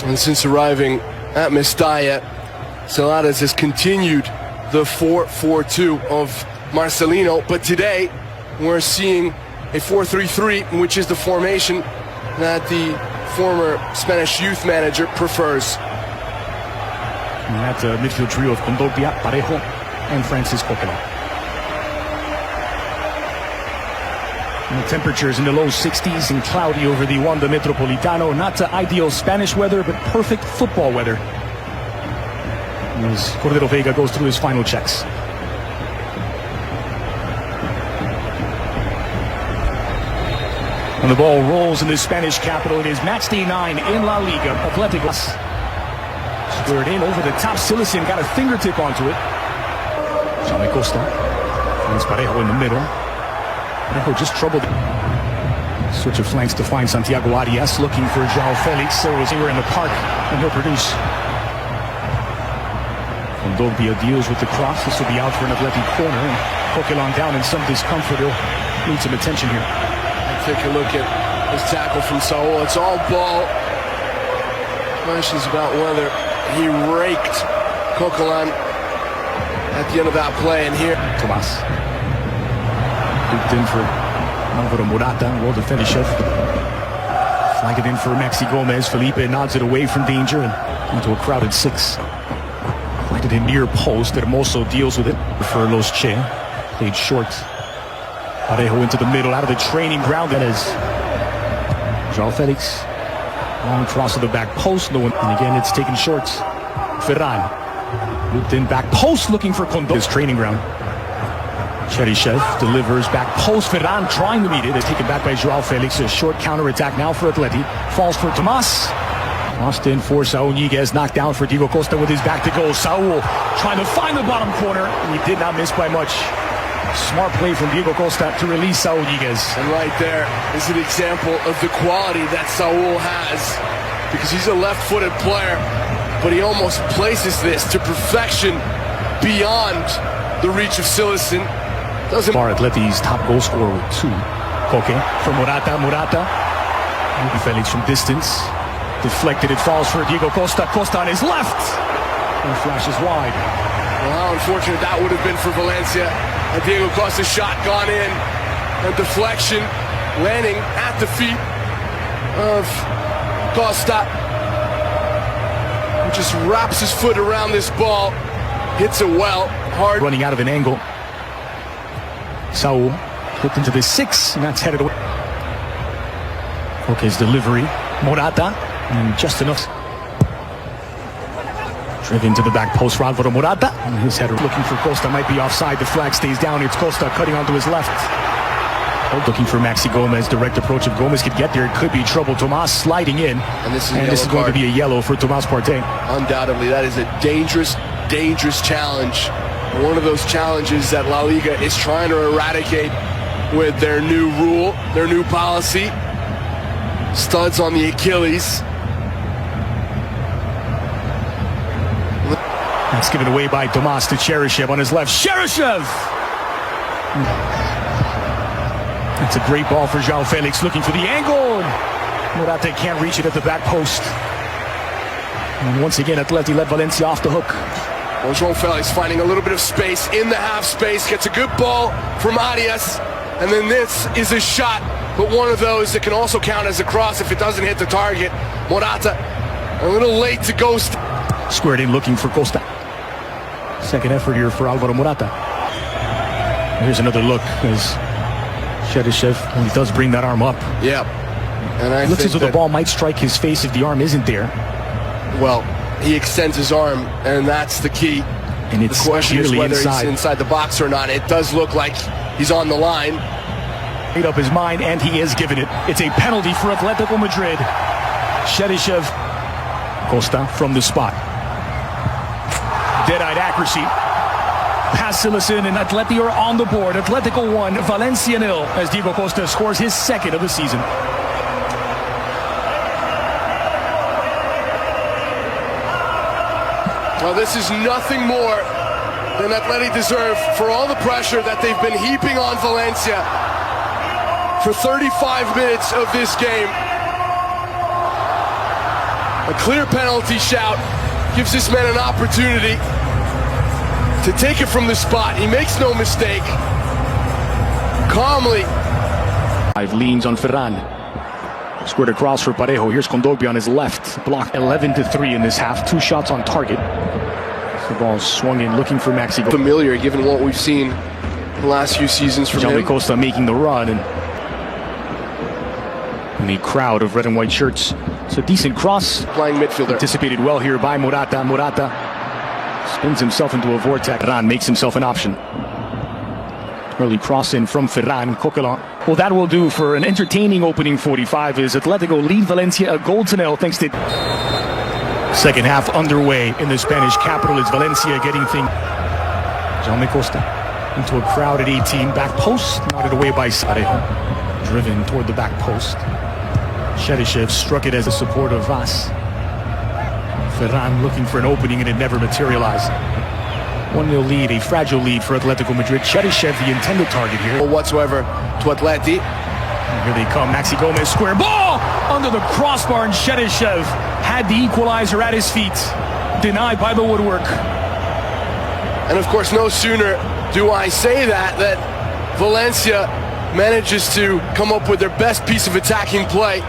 And since arriving at Mestalla, Celades has continued the 4-4-2 of Marcelino, but today we're seeing a 4-3-3, which is the formation that the former Spanish youth manager prefers. And that's a midfield trio of Kondogbia, Parejo, and Francis Coquelin. And the temperatures in the low 60s and cloudy over the Wanda Metropolitano. Not ideal Spanish weather, but perfect football weather. As Cordero Vega goes through his final checks. And the ball rolls in the Spanish capital. It is match day 9 in La Liga. Atletico squared in over the top. Silicen got a fingertip onto it. Jaime Costa finds Parejo in the middle. Parejo just troubled. Switch of flanks to find Santiago Arias, looking for João Felix. So was here in the park, and he'll produce. Kondogbia deals with the cross. This will be out for an Athletic corner. Coquelin down in some discomfort. He'll need some attention here. Take a look at his tackle from Saul. It's all ball. Questions about whether he raked Coquelin at the end of that play. And here, Tomas looped in for Alvaro Morata. Well defended, Chef. Flag it in for Maxi Gomez. Felipe nods it away from danger and into a crowded 6. Flagged it in near post. Hermoso deals with it for Los Che. Played short. Parejo into the middle, out of the training ground. That is João Felix. Long cross to the back post. And again, it's taken short. Ferran looped in back post, looking for Kondo. His training ground. Cheryshev delivers back post. Ferran trying to meet it. It's taken back by João Felix. A short counter attack now for Atleti. Falls for Tomas. Lost in for Saúl Ñíguez. Knocked down for Diego Costa with his back to goal. Saúl trying to find the bottom corner. He did not miss by much. Smart play from Diego Costa to release Saúl Ñíguez. And right there is an example of the quality that Saúl has, because he's a left-footed player, but he almost places this to perfection beyond the reach of Silicen. Doesn't Far Atleti's top goal scorer with 2. Koke for Morata. Felix from distance. Deflected, it falls for Diego Costa. Costa on his left. And flashes wide. Well, how unfortunate that would have been for Valencia. And Diego Costa's shot gone in. A deflection landing at the feet of Costa. He just wraps his foot around this ball. Hits it well, hard. Running out of an angle. Saúl hooked into the 6, and that's headed away. Koke's delivery. Morata, and just enough. Driven to the back post for Alvaro Morata. And his header looking for Costa, might be offside. The flag stays down. It's Costa cutting onto his left. Looking for Maxi Gomez. Direct approach. If Gomez could get there, it could be trouble. Tomas sliding in. And this is going to be a yellow for Tomas Partey. Undoubtedly, that is a dangerous, dangerous challenge. One of those challenges that La Liga is trying to eradicate with their new rule, their new policy. Studs on the Achilles. It's given away by Tomas to Cheryshev on his left. Cheryshev! That's a great ball for João Felix, looking for the angle. Morata can't reach it at the back post. And once again, Atleti led Valencia off the hook. Well, João Felix finding a little bit of space in the half space. Gets a good ball from Arias. And then this is a shot, but one of those that can also count as a cross if it doesn't hit the target. Morata a little late to go. Squared in looking for Costa. Second effort here for Alvaro Morata. Here's another look as Cheryshev, when he does bring that arm up. Yeah. And I looks as though the ball might strike his face if the arm isn't there. Well, he extends his arm, and that's the key. And it's the question is whether inside. He's inside the box or not. It does look like he's on the line. Made up his mind, and he has given it. It's a penalty for Atletico Madrid. Cheryshev. Costa from the spot. Dead-eyed accuracy. Pass Silicen and Atleti are on the board. Atletico 1, Valencia 0, as Diego Costa scores his 2nd of the season. Well, this is nothing more than Atleti deserve for all the pressure that they've been heaping on Valencia for 35 minutes of this game. A clear penalty shout gives this man an opportunity to take it from the spot. He makes no mistake. Calmly. Leans on Ferran. Squared across for Parejo. Here's Kondogbia on his left. Blocked 11-3 in this half. 2 shots on target. The ball swung in, looking for Maxi. Familiar, given what we've seen the last few seasons from him. Costa making the run, and the crowd of red and white shirts. It's a decent cross. Playing midfielder. Anticipated well here by Morata. Morata spins himself into a vortex. Ferran makes himself an option. Early cross in from Ferran. Coquelin. Well, that will do for an entertaining opening 45 as Atletico lead Valencia a goal to nil thanks to... Second half underway in the Spanish capital. It's Valencia getting things. Jaume Costa into a crowded 18. Back post. Nodded away by Parejo. Driven toward the back post. Cheryshev struck it as a support of Vaz. Ferran looking for an opening and it never materialized. 1-0 lead, a fragile lead for Atletico Madrid. Cheryshev, the intended target here. Whatsoever to Atleti. And here they come. Maxi Gomez, square ball under the crossbar, and Cheryshev had the equalizer at his feet. Denied by the woodwork. And of course, no sooner do I say that Valencia manages to come up with their best piece of attacking play.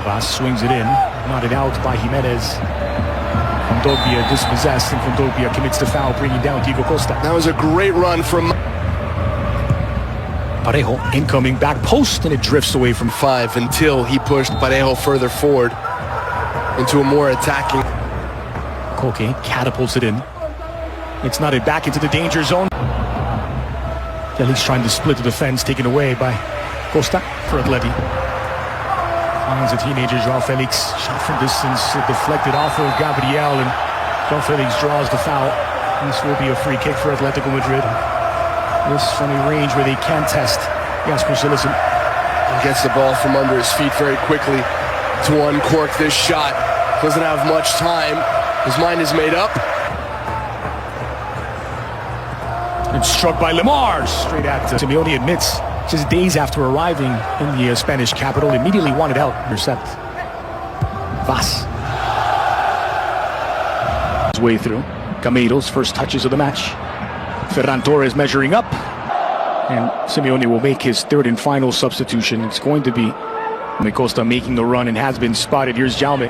Vaz swings it in, nodded out by Jimenez. Kondogbia dispossessed, and Kondogbia commits the foul, bringing down Diego Costa. That was a great run from Parejo incoming back post, and it drifts away from 5 until he pushed Parejo further forward into a more attacking. Koke catapults it in. It's knotted back into the danger zone. Felix trying to split the defense, taken away by Costa for Atleti. Finds a teenager, João Felix. Shot from distance, deflected off of Gabriel, and João Felix draws the foul. This will be a free kick for Atletico Madrid. This from a range where they can test Jasper Cillessen. Gets the ball from under his feet very quickly to uncork this shot. Doesn't have much time. His mind is made up. And struck by Lemar, straight at Simeone admits, just days after arriving in the Spanish capital, immediately wanted out. Intercept. Vaz. His way through. Gameiro's first touches of the match. Ferran Torres measuring up. And Simeone will make his third and final substitution. It's going to be Costa making the run and has been spotted. Here's Jaume.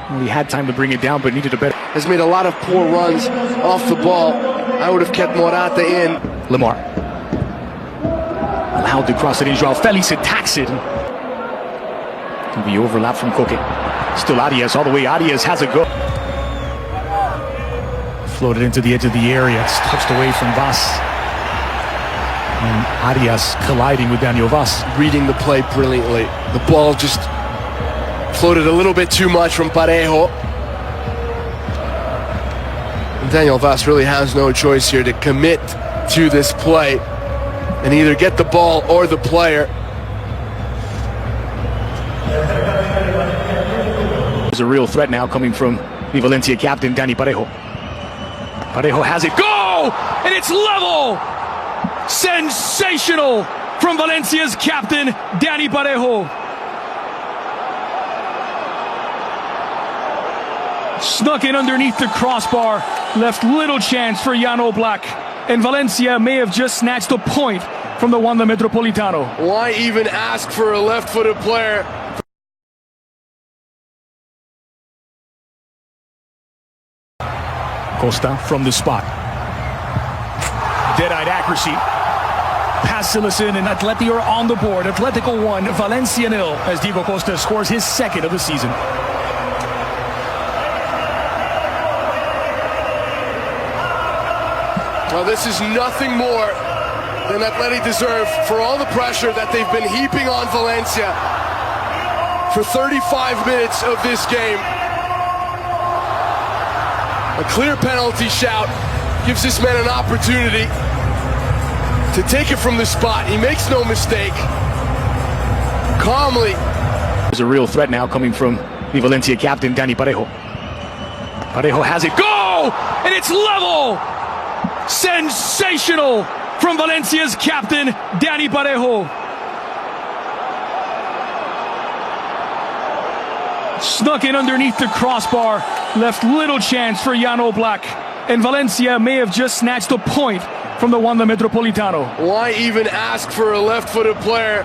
Well, he had time to bring it down, but needed a better... Has made a lot of poor runs off the ball. I would have kept Morata in. Lemar. Allowed to cross it in. João Felix attacks it. Can be overlap from Koke. Still Arias all the way. Arias has a go. Floated into the edge of the area. It's touched away from Vaz. And Arias colliding with Daniel Vaz. Reading the play brilliantly. The ball just floated a little bit too much from Parejo. And Daniel Vaz really has no choice here to commit to this play and either get the ball or the player. There's a real threat now coming from the Valencia captain, Dani Parejo. Parejo has it. Go! And it's level! Sensational from Valencia's captain, Dani Parejo. Snuck in underneath the crossbar, left little chance for Jan Oblak. And Valencia may have just snatched a point from the Wanda Metropolitano. Why even ask for a left-footed player? Costa from the spot. Dead-eyed accuracy. Pass Cillessen, and Atleti are on the board. Atletico 1, Valencia 0, as Diego Costa scores his second of the season. Well, this is nothing more than Atleti deserve for all the pressure that they've been heaping on Valencia for 35 minutes of this game. A clear penalty shout gives this man an opportunity to take it from the spot. He makes no mistake. Calmly. There's a real threat now coming from the Valencia captain, Dani Parejo. Parejo has it. Go! And it's level! Sensational from Valencia's captain, Dani Parejo. Snuck in underneath the crossbar, left little chance for Jan Oblak. And Valencia may have just snatched a point from the Wanda Metropolitano. Why even ask for a left-footed player